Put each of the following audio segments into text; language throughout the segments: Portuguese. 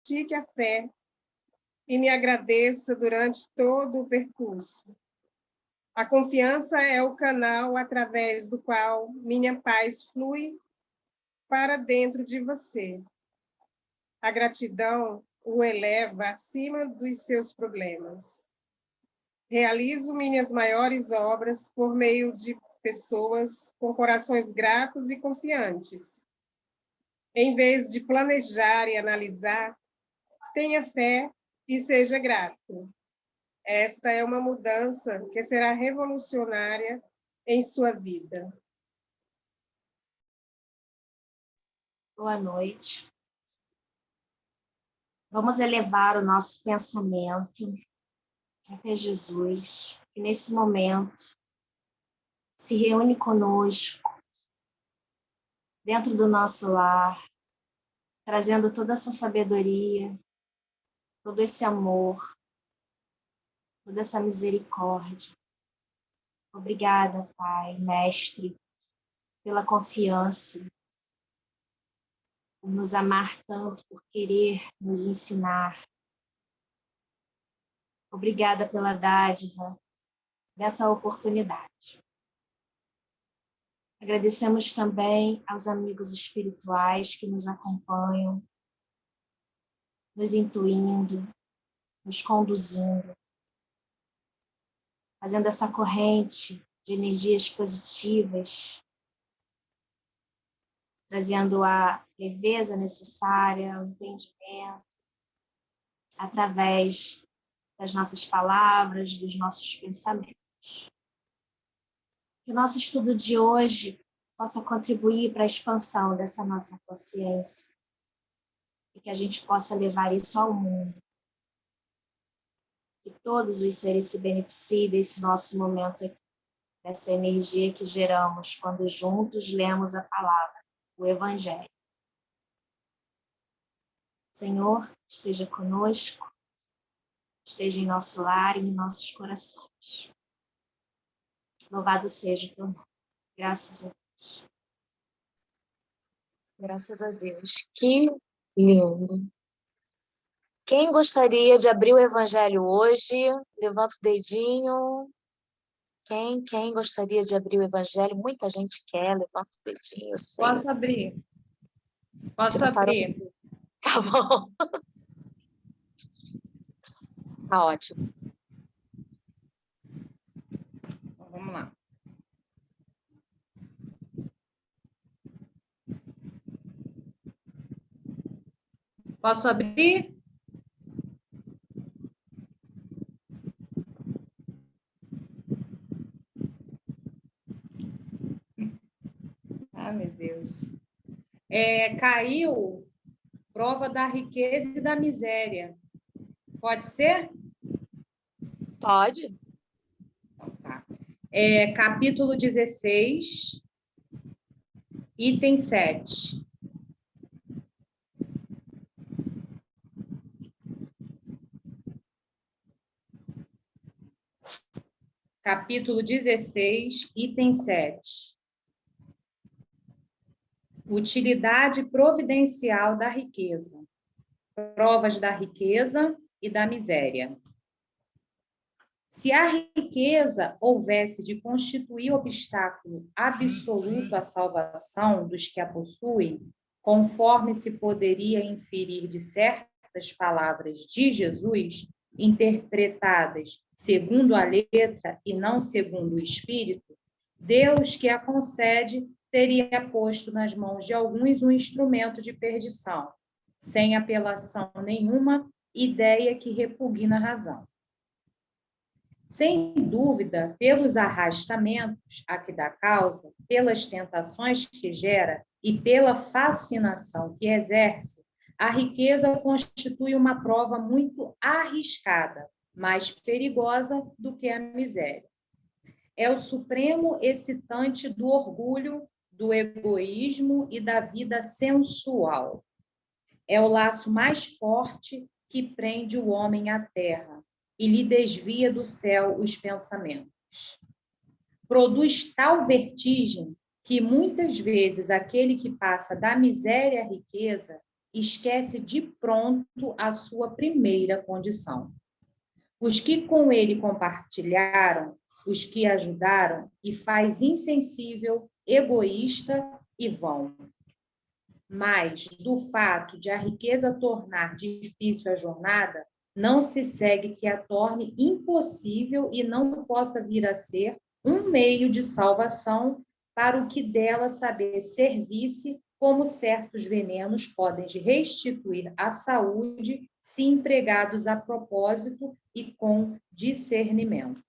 pratique a fé e me agradeça durante todo o percurso. A confiança é o canal através do qual minha paz flui para dentro de você. A gratidão o eleva acima dos seus problemas. Realizo minhas maiores obras por meio de pessoas com corações gratos e confiantes. Em vez de planejar e analisar, tenha fé e seja grato. Esta é uma mudança que será revolucionária em sua vida. Boa noite. Vamos elevar o nosso pensamento até Jesus, que nesse momento se reúne conosco, dentro do nosso lar, trazendo toda essa sabedoria, todo esse amor, toda essa misericórdia. Obrigada, Pai, Mestre, pela confiança, por nos amar tanto, por querer nos ensinar. Obrigada pela dádiva dessa oportunidade. Agradecemos também aos amigos espirituais que nos acompanham, nos intuindo, nos conduzindo, fazendo essa corrente de energias positivas, trazendo a leveza necessária, o entendimento, através das nossas palavras, dos nossos pensamentos. Que o nosso estudo de hoje possa contribuir para a expansão dessa nossa consciência e que a gente possa levar isso ao mundo. Que todos os seres se beneficiem desse nosso momento aqui, dessa energia que geramos quando juntos lemos a palavra, o Evangelho. Senhor, esteja conosco, esteja em nosso lar e em nossos corações. Louvado seja o teu nome. Graças a Deus. Graças a Deus. Que lindo. Quem gostaria de abrir o Evangelho hoje? Levanta o dedinho. Quem gostaria de abrir o Evangelho? Muita gente quer, levanta o dedinho. Posso abrir. Posso abrir. Tá bom. Tá ótimo. Então, vamos lá. Posso abrir? Ah, meu Deus. Caiu prova da riqueza e da miséria. Pode ser? Pode. Então, tá. Capítulo 16, item 7. Capítulo 16, item 7. Utilidade providencial da riqueza. Provas da riqueza e da miséria. Se a riqueza houvesse de constituir obstáculo absoluto à salvação dos que a possuem, conforme se poderia inferir de certas palavras de Jesus, interpretadas segundo a letra e não segundo o espírito, Deus que a concede teria posto nas mãos de alguns um instrumento de perdição, sem apelação nenhuma, ideia que repugna a razão. Sem dúvida, pelos arrastamentos a que dá causa, pelas tentações que gera e pela fascinação que exerce, a riqueza constitui uma prova muito arriscada, mais perigosa do que a miséria. É o supremo excitante do orgulho, do egoísmo e da vida sensual. É o laço mais forte que prende o homem à terra e lhe desvia do céu os pensamentos. Produz tal vertigem que muitas vezes aquele que passa da miséria à riqueza esquece de pronto a sua primeira condição. Os que com ele compartilharam, os que ajudaram, e faz insensível, egoísta e vão. Mas, do fato de a riqueza tornar difícil a jornada, não se segue que a torne impossível e não possa vir a ser um meio de salvação para o que dela saber servir-se, como certos venenos podem restituir a saúde se empregados a propósito e com discernimento.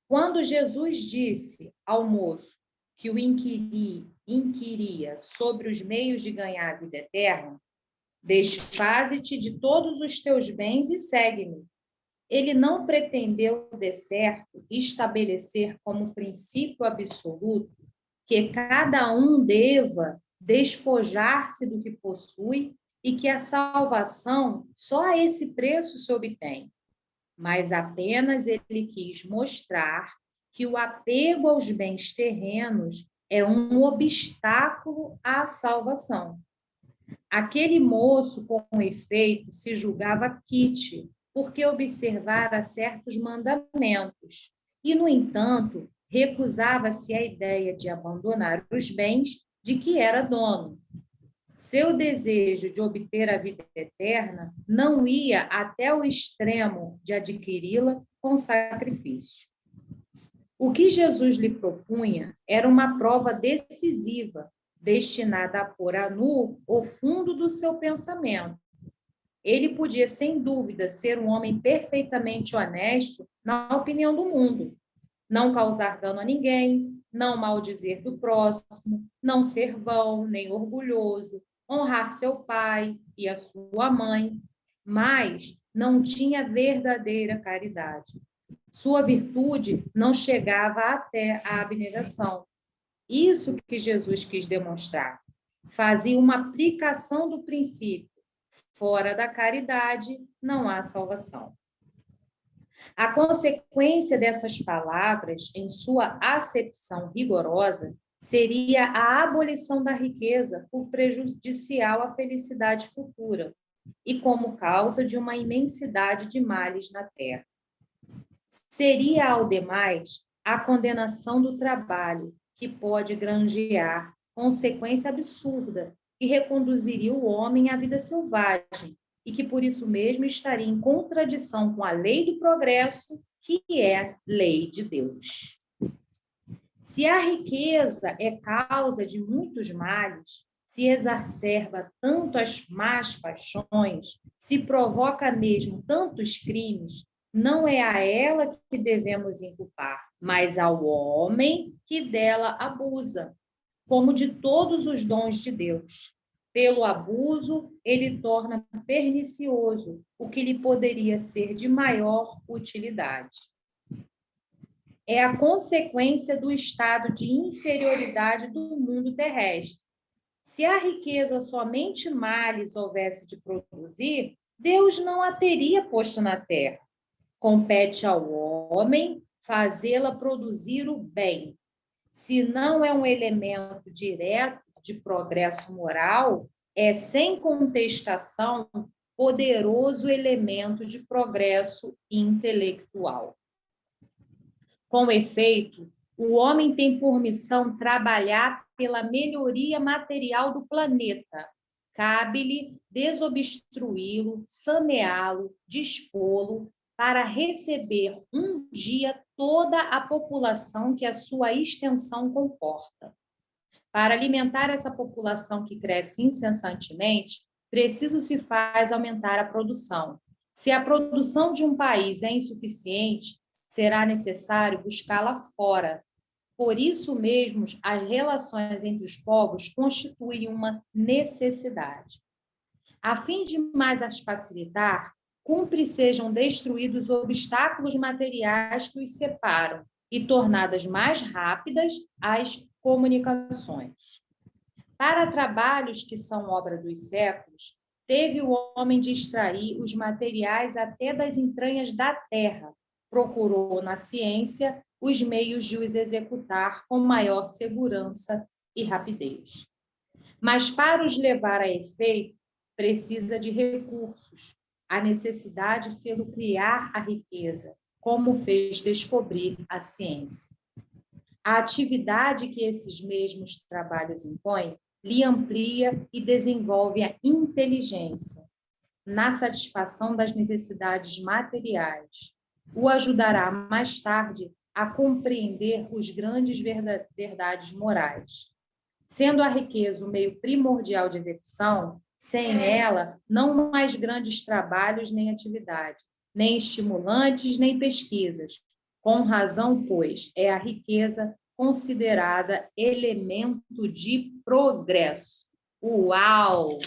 Quando Jesus disse ao moço que o inquiria sobre os meios de ganhar a vida eterna, desfaze-te de todos os teus bens e segue-me. Ele não pretendeu, de certo, estabelecer como princípio absoluto que cada um deva despojar-se do que possui e que a salvação só a esse preço se obtém. Mas apenas ele quis mostrar que o apego aos bens terrenos é um obstáculo à salvação. Aquele moço, com efeito, se julgava quite, porque observara certos mandamentos, e, no entanto, recusava-se a ideia de abandonar os bens de que era dono. Seu desejo de obter a vida eterna não ia até o extremo de adquiri-la com sacrifício. O que Jesus lhe propunha era uma prova decisiva, destinada a pôr a nu o fundo do seu pensamento. Ele podia, sem dúvida, ser um homem perfeitamente honesto na opinião do mundo, não causar dano a ninguém, não maldizer do próximo, não ser vão nem orgulhoso, honrar seu pai e a sua mãe, mas não tinha verdadeira caridade. Sua virtude não chegava até a abnegação. Isso que Jesus quis demonstrar. Fazia uma aplicação do princípio. Fora da caridade, não há salvação. A consequência dessas palavras, em sua acepção rigorosa, seria a abolição da riqueza por prejudicial à felicidade futura e como causa de uma imensidade de males na terra. Seria, ao demais, a condenação do trabalho, que pode granjear consequência absurda que reconduziria o homem à vida selvagem e que, por isso mesmo, estaria em contradição com a lei do progresso, que é lei de Deus. Se a riqueza é causa de muitos males, se exacerba tanto as más paixões, se provoca mesmo tantos crimes, não é a ela que devemos inculpar, mas ao homem que dela abusa, como de todos os dons de Deus. Pelo abuso, ele torna pernicioso o que lhe poderia ser de maior utilidade. É a consequência do estado de inferioridade do mundo terrestre. Se a riqueza somente males houvesse de produzir, Deus não a teria posto na terra. Compete ao homem fazê-la produzir o bem. Se não é um elemento direto de progresso moral, é, sem contestação, poderoso elemento de progresso intelectual. Com efeito, o homem tem por missão trabalhar pela melhoria material do planeta. Cabe-lhe desobstruí-lo, saneá-lo, dispô-lo, para receber um dia toda a população que a sua extensão comporta. Para alimentar essa população que cresce incessantemente, preciso se faz aumentar a produção. Se a produção de um país é insuficiente, será necessário buscá-la fora. Por isso mesmo, as relações entre os povos constituem uma necessidade. A fim de mais as facilitar, cumpre sejam destruídos os obstáculos materiais que os separam e tornadas mais rápidas as comunicações. Para trabalhos que são obra dos séculos, teve o homem de extrair os materiais até das entranhas da terra, procurou na ciência os meios de os executar com maior segurança e rapidez. Mas para os levar a efeito, precisa de recursos. A necessidade fê-lo criar a riqueza, como fez descobrir a ciência. A atividade que esses mesmos trabalhos impõem lhe amplia e desenvolve a inteligência na satisfação das necessidades materiais. O ajudará mais tarde a compreender os grandes verdades morais. Sendo a riqueza o meio primordial de execução, sem ela, não mais grandes trabalhos nem atividade, nem estimulantes, nem pesquisas. Com razão, pois, é a riqueza considerada elemento de progresso. Uau!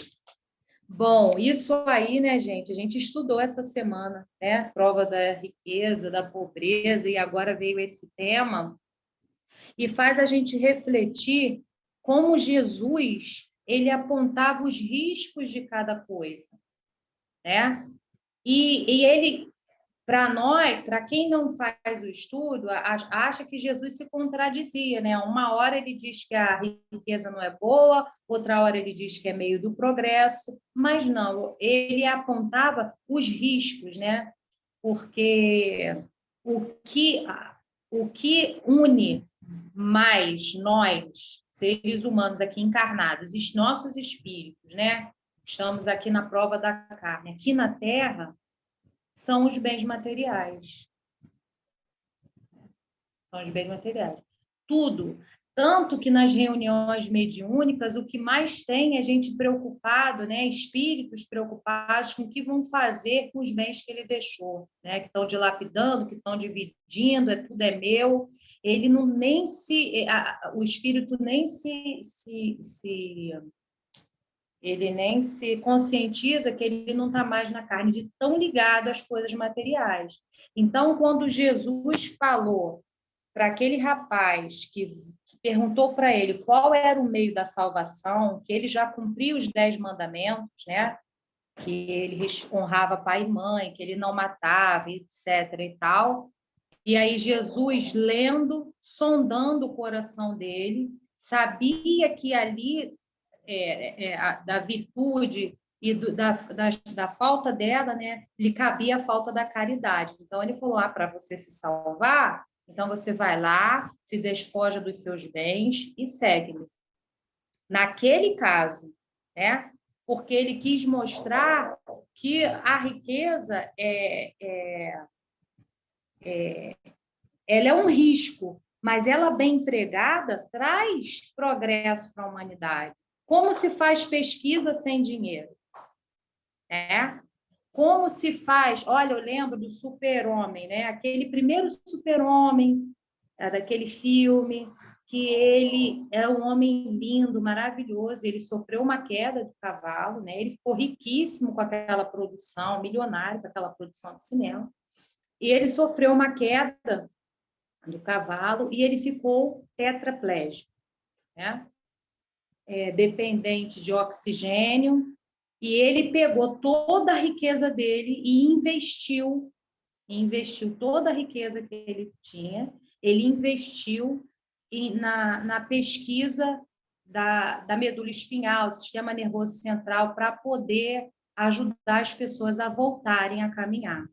Bom, isso aí, né, gente? A gente estudou essa semana, né? Prova da riqueza, da pobreza, e agora veio esse tema, e faz a gente refletir como Jesus, ele apontava os riscos de cada coisa, né? E ele, para nós, para quem não faz o estudo, acha que Jesus se contradizia, né? Uma hora ele diz que a riqueza não é boa, outra hora ele diz que é meio do progresso, mas não, ele apontava os riscos, né? Porque o que une mais nós, seres humanos aqui encarnados, os nossos espíritos, né? Estamos aqui na prova da carne, aqui na Terra, são os bens materiais. São os bens materiais. Tudo. Tanto que nas reuniões mediúnicas, o que mais tem é gente preocupado, né? Espíritos preocupados com o que vão fazer com os bens que ele deixou, né? Que estão dilapidando, que estão dividindo, tudo é meu. Ele não nem se... o espírito nem ele nem se conscientiza que ele não está mais na carne, de tão ligado às coisas materiais. Então, quando Jesus falou para aquele rapaz que perguntou para ele qual era o meio da salvação, que ele já cumpriu os 10 mandamentos, né? Que ele honrava pai e mãe, que ele não matava, etc. e tal. E aí Jesus, lendo, sondando o coração dele, sabia que ali da virtude e da falta dela, né, lhe cabia a falta da caridade. Então, ele falou, para você se salvar, então você vai lá, se despoja dos seus bens e segue-me. Naquele caso, né, porque ele quis mostrar que a riqueza ela é um risco, mas ela bem empregada traz progresso para a humanidade. Como se faz pesquisa sem dinheiro? Né? Como se faz... Olha, eu lembro do Super-Homem, né? Aquele primeiro Super-Homem, daquele filme, que ele é um homem lindo, maravilhoso, ele sofreu uma queda do cavalo, né? Ele ficou riquíssimo com aquela produção, milionário com aquela produção de cinema, e ele sofreu uma queda do cavalo e ele ficou tetraplégico, né? Dependente de oxigênio, e ele pegou toda a riqueza dele e investiu toda a riqueza que ele tinha, ele investiu na pesquisa da medula espinhal, do sistema nervoso central, para poder ajudar as pessoas a voltarem a caminhar.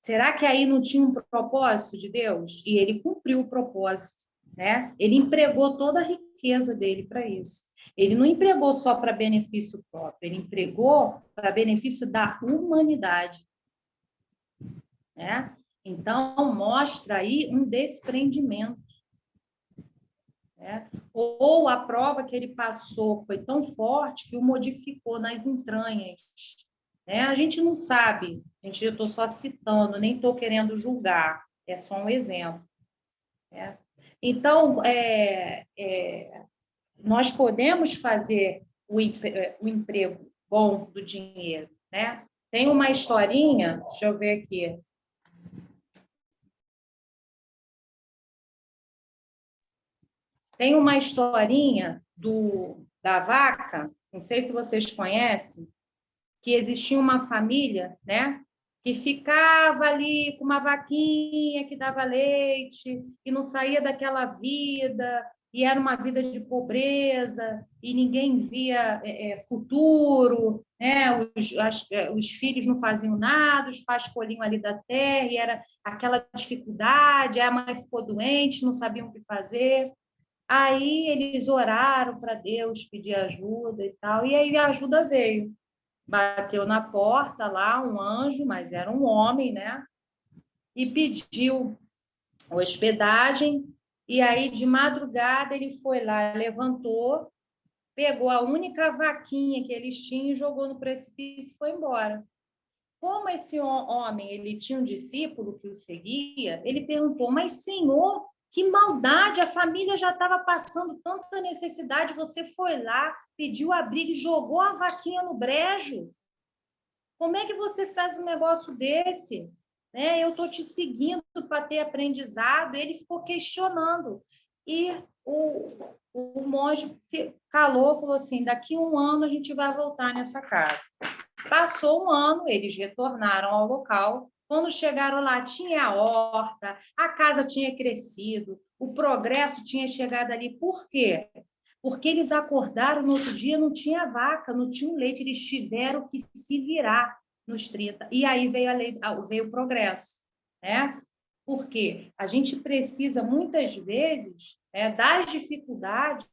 Será que aí não tinha um propósito de Deus? E ele cumpriu o propósito, né? Ele empregou toda a riqueza dele para isso. Ele não empregou só para benefício próprio, ele empregou para benefício da humanidade, né? Então, mostra aí um desprendimento, né? Ou a prova que ele passou foi tão forte que o modificou nas entranhas, né? A gente não sabe, eu estou só citando, nem estou querendo julgar, é só um exemplo, né? Então, nós podemos fazer o emprego bom do dinheiro, né? Tem uma historinha, deixa eu ver aqui. Tem uma historinha da vaca, não sei se vocês conhecem, que existia uma família, né, que ficava ali com uma vaquinha que dava leite e não saía daquela vida, e era uma vida de pobreza, e ninguém via futuro, né? Os filhos não faziam nada, os pais colhiam ali da terra, e era aquela dificuldade, a mãe ficou doente, não sabiam o que fazer. Aí eles oraram para Deus, pedir ajuda e tal, e aí a ajuda veio. Bateu na porta lá um anjo, mas era um homem, né? E pediu hospedagem, e aí de madrugada ele foi lá, levantou, pegou a única vaquinha que eles tinham e jogou no precipício e foi embora. Como esse homem ele tinha um discípulo que o seguia, ele perguntou: mas Senhor, que maldade, a família já estava passando tanta necessidade, você foi lá, pediu abrigo e jogou a vaquinha no brejo? Como é que você faz um negócio desse? Né? Eu estou te seguindo para ter aprendizado. Ele ficou questionando. E o monge calou, falou assim: daqui 1 ano a gente vai voltar nessa casa. Passou 1 ano, eles retornaram ao local. Quando chegaram lá, tinha a horta, a casa tinha crescido, o progresso tinha chegado ali. Por quê? Porque eles acordaram no outro dia, não tinha vaca, não tinha leite, eles tiveram que se virar nos 30. E aí veio o progresso, né? Porque a gente precisa, muitas vezes, das dificuldades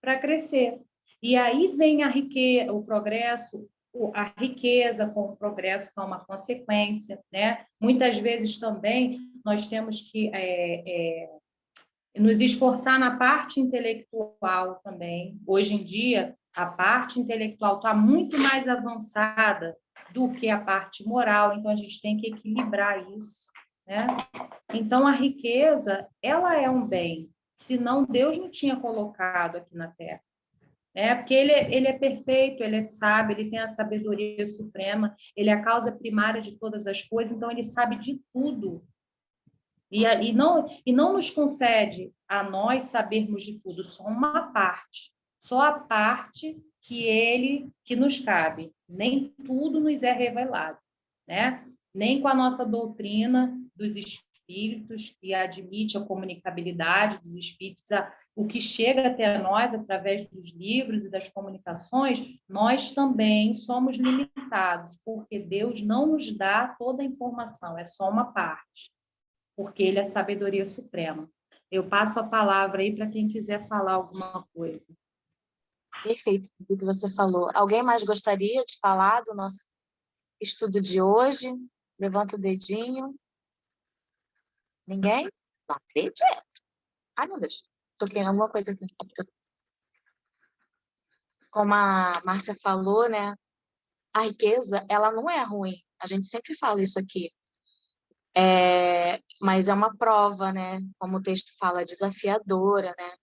para crescer. E aí vem a riqueza, o progresso, a riqueza com o progresso, que é uma consequência, né? Muitas vezes também nós temos que nos esforçar na parte intelectual também. Hoje em dia, a parte intelectual está muito mais avançada do que a parte moral, então a gente tem que equilibrar isso, né? Então, a riqueza, ela é um bem, senão Deus não tinha colocado aqui na Terra. Porque ele é perfeito, ele é sábio, ele tem a sabedoria suprema, ele é a causa primária de todas as coisas, então ele sabe de tudo. E não nos concede a nós sabermos de tudo, só uma parte, só a parte que nos cabe. Nem tudo nos é revelado, né? Nem com a nossa doutrina dos espíritos, que admite a comunicabilidade dos espíritos, o que chega até nós através dos livros e das comunicações, nós também somos limitados, porque Deus não nos dá toda a informação, é só uma parte, porque ele é sabedoria suprema. Eu passo a palavra aí para quem quiser falar alguma coisa. Perfeito tudo que você falou. Alguém mais gostaria de falar do nosso estudo de hoje? Levanta o dedinho. Ninguém? Não acredito. Ai, meu Deus. Toquei em alguma coisa aqui. Como a Márcia falou, né? A riqueza, ela não é ruim. A gente sempre fala isso aqui. Mas é uma prova, né? Como o texto fala, desafiadora, né?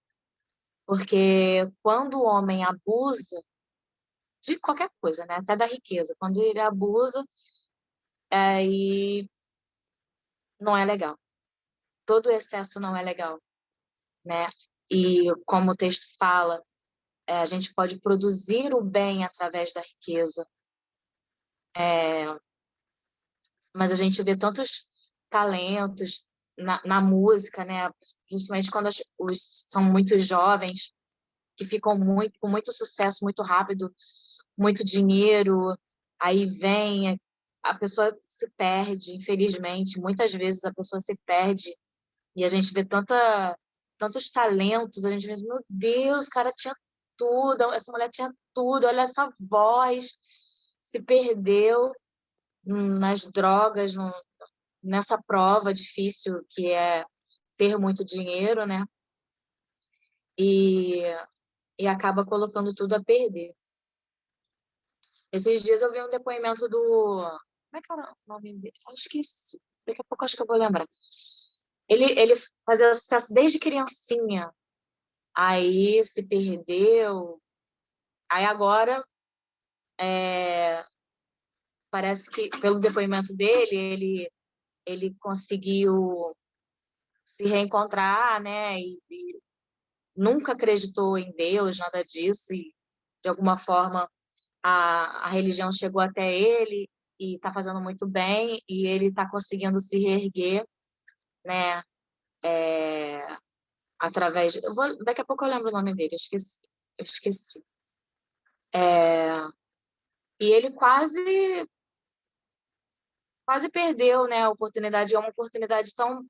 Porque quando o homem abusa de qualquer coisa, né? Até da riqueza, quando ele abusa, aí não é legal. Todo excesso não é legal, né? E como o texto fala, a gente pode produzir o bem através da riqueza. Mas a gente vê tantos talentos na música, né? Principalmente quando são muito jovens, que ficam com muito sucesso, muito rápido, muito dinheiro, aí vem, a pessoa se perde, infelizmente, muitas vezes a pessoa se perde, e a gente vê tantos talentos, a gente vê, meu Deus, o cara tinha tudo, essa mulher tinha tudo, olha essa voz, se perdeu nas drogas, nessa prova difícil que é ter muito dinheiro, né? E acaba colocando tudo a perder. Esses dias eu vi um depoimento do... Como é que era o nome dele? Acho que... Daqui a pouco acho que eu vou lembrar. Ele fazia sucesso desde criancinha. Aí se perdeu. Aí agora, parece que, pelo depoimento dele, ele conseguiu se reencontrar, né? E nunca acreditou em Deus, nada disso. E, de alguma forma, a religião chegou até ele e está fazendo muito bem, e ele está conseguindo se reerguer, né? através... daqui a pouco eu lembro o nome dele, eu esqueci. E ele quase perdeu, né, a oportunidade. É uma oportunidade tão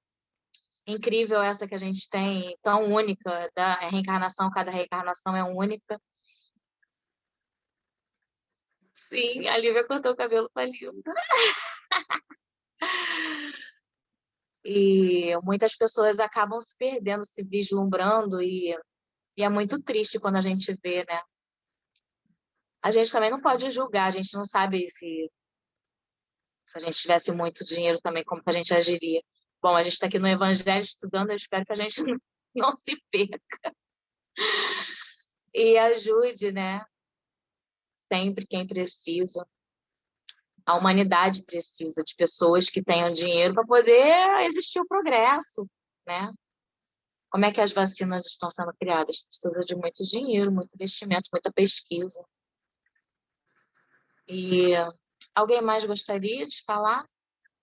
incrível essa que a gente tem, tão única, da reencarnação, cada reencarnação é única. Sim, a Lívia cortou o cabelo, tá lindo. E muitas pessoas acabam se perdendo, se vislumbrando, e é muito triste quando a gente vê, né? A gente também não pode julgar, a gente não sabe se a gente tivesse muito dinheiro também, como que a gente agiria. Bom, a gente está aqui no Evangelho estudando, eu espero que a gente não se perca. E ajude, né? Sempre quem precisa. A humanidade precisa de pessoas que tenham dinheiro para poder existir o progresso, né? Como é que as vacinas estão sendo criadas? Precisa de muito dinheiro, muito investimento, muita pesquisa. E alguém mais gostaria de falar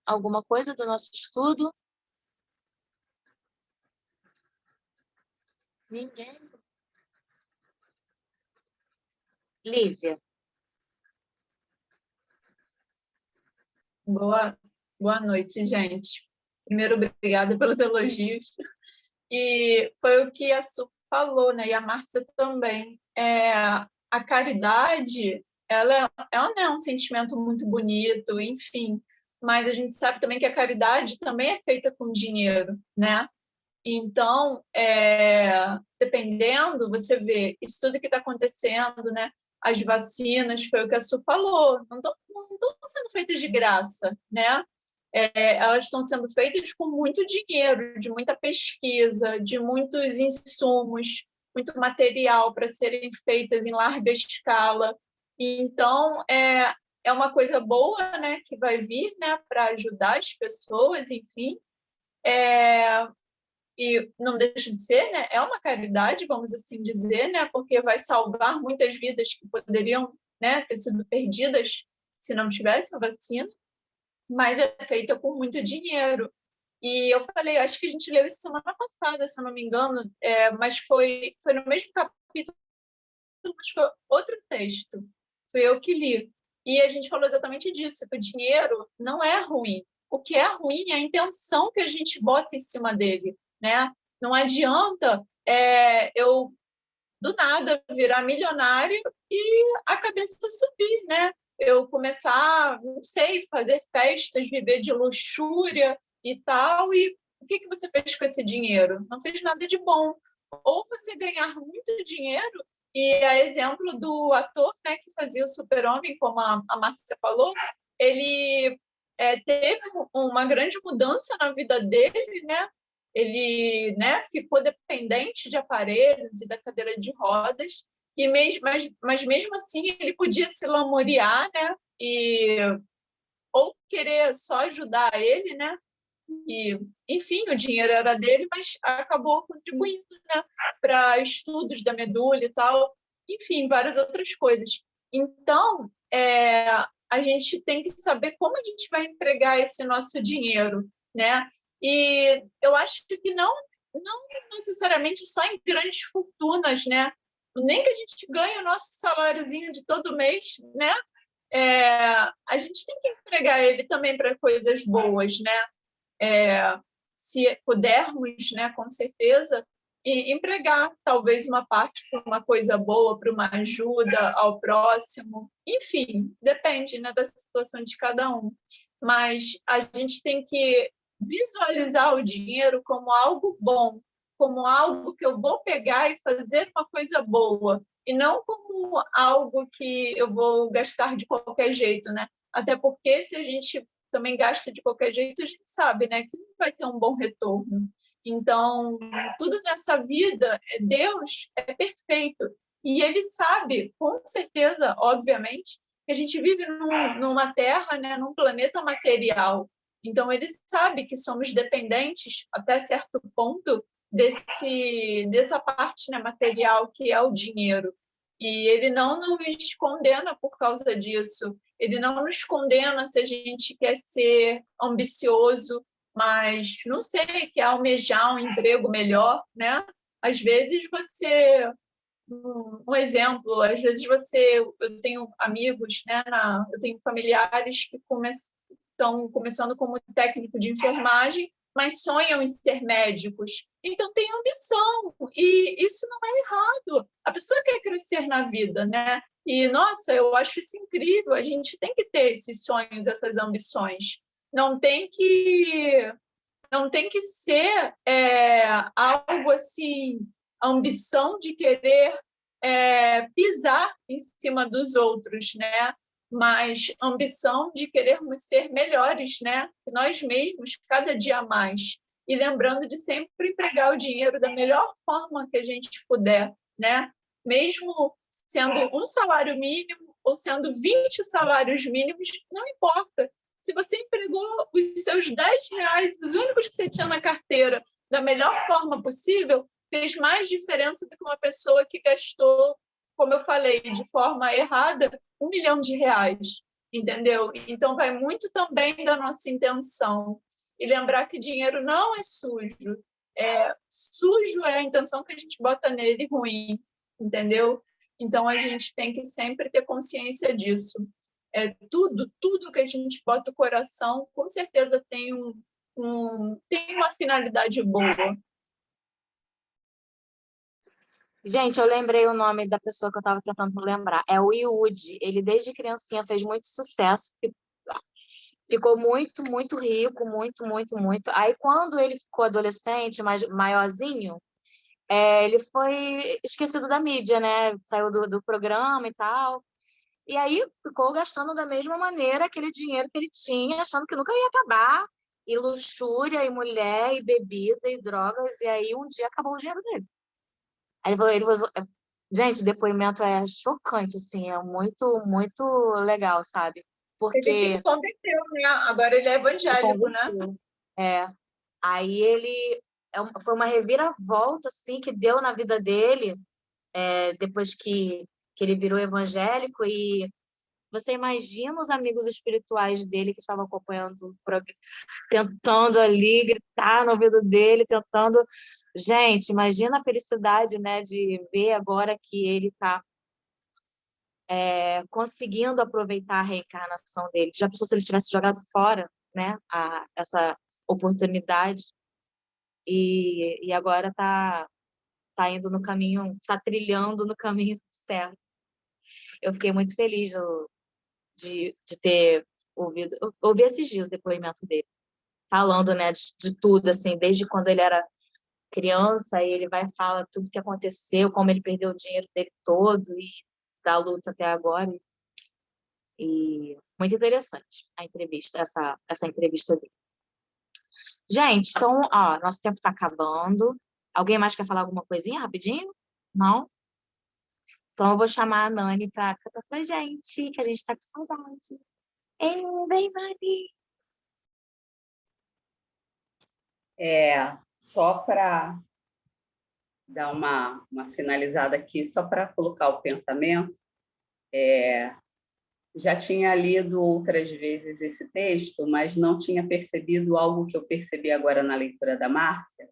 alguma coisa do nosso estudo? Ninguém? Lívia. Boa noite, gente. Primeiro, obrigada pelos elogios. E foi o que a Su falou, né? E a Márcia também. A caridade, ela é um sentimento muito bonito, enfim. Mas a gente sabe também que a caridade também é feita com dinheiro, né? Então, dependendo, você vê isso tudo que está acontecendo, né? As vacinas, foi o que a Su falou, não estão sendo feitas de graça, né? Elas estão sendo feitas com muito dinheiro, de muita pesquisa, de muitos insumos, muito material para serem feitas em larga escala. Então, é uma coisa boa, né, que vai vir, né, para ajudar as pessoas, enfim. E não deixa de ser, né? É uma caridade, vamos assim dizer, né? Porque vai salvar muitas vidas que poderiam, né, ter sido perdidas se não tivesse a vacina, mas é feita com muito dinheiro. E eu falei, acho que a gente leu isso semana passada, se eu não me engano, mas foi no mesmo capítulo, mas foi outro texto, foi eu que li. E a gente falou exatamente disso, que o dinheiro não é ruim. O que é ruim é a intenção que a gente bota em cima dele, né? Não adianta eu, do nada, virar milionário e a cabeça subir, né? Eu começar, não sei, fazer festas, viver de luxúria e tal, e o que você fez com esse dinheiro? Não fez nada de bom. Ou você ganhar muito dinheiro, e a exemplo do ator, né, que fazia o Super-Homem, como a Márcia falou, ele teve uma grande mudança na vida dele, né? Ele, né, ficou dependente de aparelhos e da cadeira de rodas, mas mesmo assim ele podia se lamuriar, né? Ou querer só ajudar ele, né? E, enfim, o dinheiro era dele, mas acabou contribuindo, né, para estudos da medula e tal, enfim, várias outras coisas. Então, a gente tem que saber como a gente vai empregar esse nosso dinheiro, né? E eu acho que não necessariamente só em grandes fortunas, né? Nem que a gente ganhe o nosso saláriozinho de todo mês, né? A gente tem que empregar ele também para coisas boas, né? Se pudermos, né, com certeza, e empregar talvez uma parte para uma coisa boa, para uma ajuda ao próximo, enfim, depende, né, da situação de cada um. Mas a gente tem que visualizar o dinheiro como algo bom, como algo que eu vou pegar e fazer uma coisa boa, e não como algo que eu vou gastar de qualquer jeito, né? Até porque se a gente também gasta de qualquer jeito, a gente sabe, né, que não vai ter um bom retorno. Então, tudo nessa vida, Deus é perfeito. E Ele sabe, com certeza, obviamente, que a gente vive numa terra, né, num planeta material. Então, Ele sabe que somos dependentes, até certo ponto, dessa parte, né, material que é o dinheiro. E Ele não nos condena por causa disso. Ele não nos condena se a gente quer ser ambicioso, mas, não sei, quer almejar um emprego melhor, né? Às vezes você... Um exemplo, às vezes eu tenho amigos, né, eu tenho familiares que estão começando como técnico de enfermagem, mas sonham em ser médicos. Então, tem ambição, e isso não é errado. A pessoa quer crescer na vida, né? E, nossa, eu acho isso incrível. A gente tem que ter esses sonhos, essas ambições. Não tem que ser algo assim, a ambição de querer pisar em cima dos outros, né? Mas ambição de querermos ser melhores, né? Nós mesmos, cada dia mais. E lembrando de sempre empregar o dinheiro da melhor forma que a gente puder, né? Mesmo sendo um salário mínimo ou sendo 20 salários mínimos, não importa. Se você empregou os seus 10 reais, os únicos que você tinha na carteira, da melhor forma possível, fez mais diferença do que uma pessoa que gastou, como eu falei, de forma errada, R$1 milhão, entendeu? Então, vai muito também da nossa intenção. E lembrar que dinheiro não é sujo. Sujo é a intenção que a gente bota nele ruim, entendeu? Então, a gente tem que sempre ter consciência disso. Tudo que a gente bota o coração, com certeza tem uma finalidade boa. Gente, eu lembrei o nome da pessoa que eu estava tentando lembrar. É o Yudi. Ele, desde criancinha, fez muito sucesso. Ficou muito, muito rico, muito, muito, muito. Aí, quando ele ficou adolescente, maiorzinho, ele foi esquecido da mídia, né? Saiu do programa e tal. E aí, ficou gastando da mesma maneira aquele dinheiro que ele tinha, achando que nunca ia acabar. E luxúria, e mulher, e bebida, e drogas. E aí, um dia, acabou o dinheiro dele. Aí ele falou, gente, o depoimento é chocante, assim, é muito, muito legal, sabe? Ele se Porque converteu, né? Agora ele é evangélico, né? É. Aí foi uma reviravolta, assim, que deu na vida dele, depois que ele virou evangélico, e você imagina os amigos espirituais dele que estavam acompanhando o programa, tentando ali gritar no ouvido dele, tentando... Gente, imagina a felicidade, né, de ver agora que ele está conseguindo aproveitar a reencarnação dele. Já pensou se ele tivesse jogado fora, né, essa oportunidade, e agora está indo no caminho, está trilhando no caminho certo. Eu fiquei muito feliz de ter ouvi esses dias o depoimento dele, falando, né, de tudo, assim, desde quando ele era criança, e ele vai e fala tudo que aconteceu, como ele perdeu o dinheiro dele todo, e da luta até agora. E muito interessante a entrevista, essa entrevista dele. Gente, então, ó, nosso tempo está acabando. Alguém mais quer falar alguma coisinha rapidinho? Não? Então eu vou chamar a Nani para cantar pra gente, que a gente está com saudade. Vem, Nani! Só para dar uma finalizada aqui, só para colocar o pensamento, já tinha lido outras vezes esse texto, mas não tinha percebido algo que eu percebi agora na leitura da Márcia,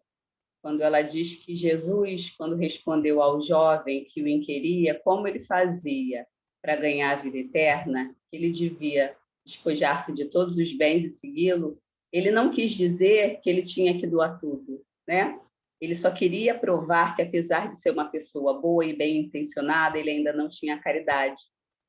quando ela diz que Jesus, quando respondeu ao jovem que o inquiria como ele fazia para ganhar a vida eterna, que ele devia despojar-se de todos os bens e segui-lo, ele não quis dizer que ele tinha que doar tudo, né? Ele só queria provar que, apesar de ser uma pessoa boa e bem intencionada, ele ainda não tinha caridade.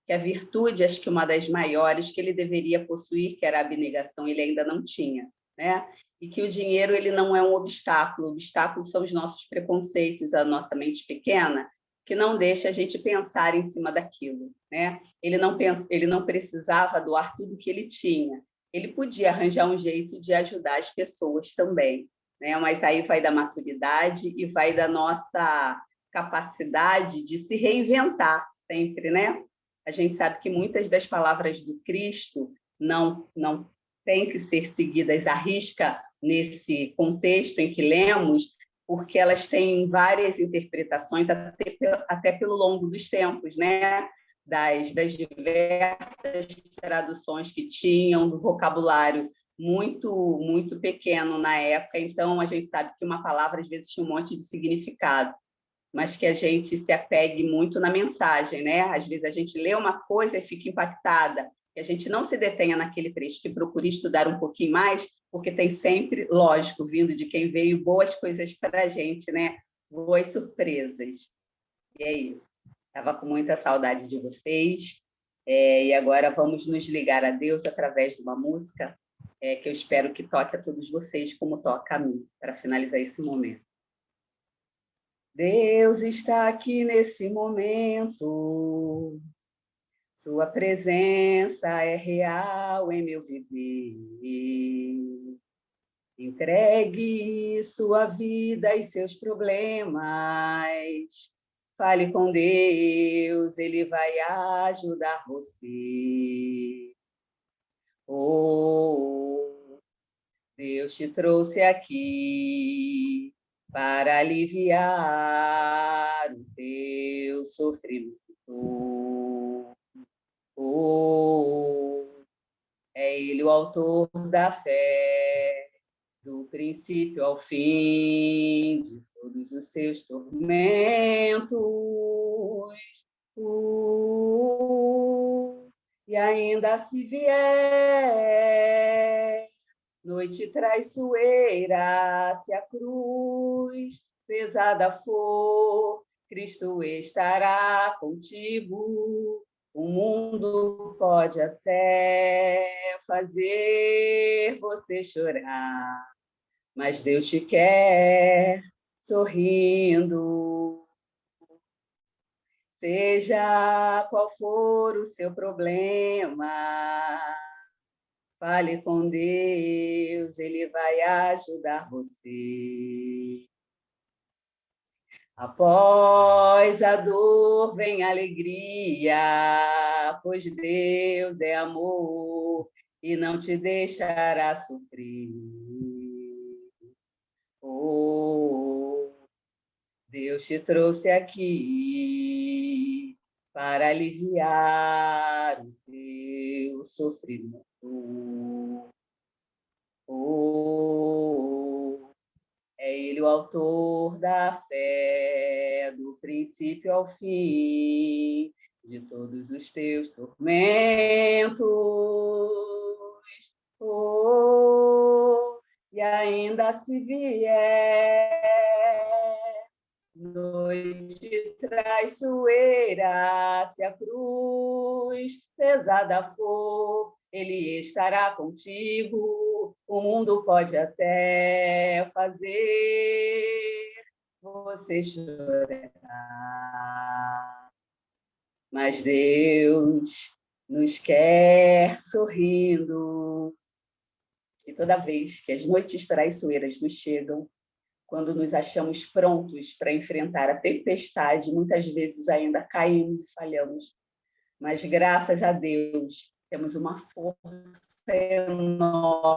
Que a virtude, acho que uma das maiores que ele deveria possuir, que era a abnegação, ele ainda não tinha, né? E que o dinheiro ele não é um obstáculo. O obstáculo são os nossos preconceitos, a nossa mente pequena, que não deixa a gente pensar em cima daquilo, né? Ele não precisava doar tudo que ele tinha. Ele podia arranjar um jeito de ajudar as pessoas também, né? Mas aí vai da maturidade e vai da nossa capacidade de se reinventar sempre, né? A gente sabe que muitas das palavras do Cristo não têm que ser seguidas à risca nesse contexto em que lemos, porque elas têm várias interpretações, até pelo longo dos tempos, né? Das diversas traduções que tinham, do vocabulário muito pequeno na época, então a gente sabe que uma palavra às vezes tinha um monte de significado, mas que a gente se apegue muito na mensagem, né? Às vezes a gente lê uma coisa e fica impactada, que a gente não se detenha naquele trecho, que procure estudar um pouquinho mais, porque tem sempre, lógico, vindo de quem veio, boas coisas para a gente, né? Boas surpresas. E é isso. Estava com muita saudade de vocês, e agora vamos nos ligar a Deus através de uma música, que eu espero que toque a todos vocês como toca a mim, para finalizar esse momento. Deus está aqui nesse momento, sua presença é real em meu viver. Entregue sua vida e seus problemas. Fale com Deus, Ele vai ajudar você. Oh, Deus te trouxe aqui para aliviar o teu sofrimento. Oh, é Ele o autor da fé, do princípio ao fim de todos os seus tormentos. E ainda se vier noite traiçoeira, se a cruz pesada for, Cristo estará contigo. O mundo pode até fazer você chorar, mas Deus te quer sorrindo. Seja qual for o seu problema, fale com Deus, Ele vai ajudar você. Após a dor vem a alegria, pois Deus é amor e não te deixará sofrer. Oh, Deus te trouxe aqui para aliviar o teu sofrimento. Oh, é Ele o autor da fé, do princípio ao fim, de todos os teus tormentos. Oh, e ainda se vier noite traiçoeira, se a cruz pesada for, Ele estará contigo. O mundo pode até fazer você chorar, mas Deus nos quer sorrindo. E toda vez que as noites traiçoeiras nos chegam, quando nos achamos prontos para enfrentar a tempestade, muitas vezes ainda caímos e falhamos. Mas, graças a Deus, temos uma força enorme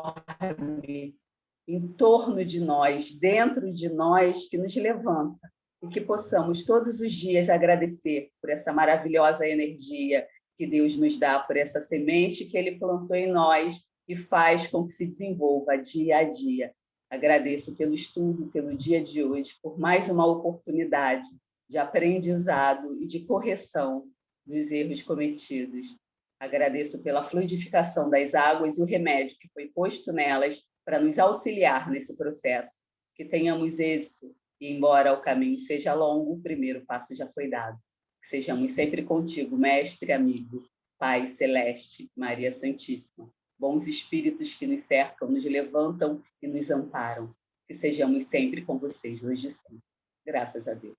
em torno de nós, dentro de nós, que nos levanta e que possamos todos os dias agradecer por essa maravilhosa energia que Deus nos dá, por essa semente que Ele plantou em nós e faz com que se desenvolva dia a dia. Agradeço pelo estudo, pelo dia de hoje, por mais uma oportunidade de aprendizado e de correção dos erros cometidos. Agradeço pela fluidificação das águas e o remédio que foi posto nelas para nos auxiliar nesse processo. Que tenhamos êxito e, embora o caminho seja longo, o primeiro passo já foi dado. Que sejamos sempre contigo, Mestre, amigo, Pai Celeste, Maria Santíssima. Bons espíritos que nos cercam, nos levantam e nos amparam. Que sejamos sempre com vocês, hoje e sempre. Graças a Deus.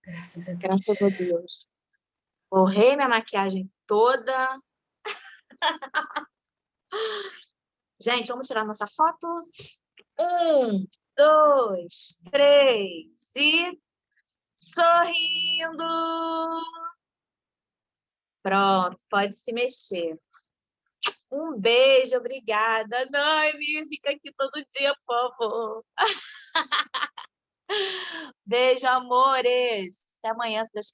Graças a Deus. Graças a Deus. Borrei minha maquiagem toda. Gente, vamos tirar nossa foto? 1, 2, 3 e sorrindo. Pronto, pode se mexer. Um beijo, obrigada. Noemi, fica aqui todo dia, por favor. Beijo, amores. Até amanhã, se Deus quiser.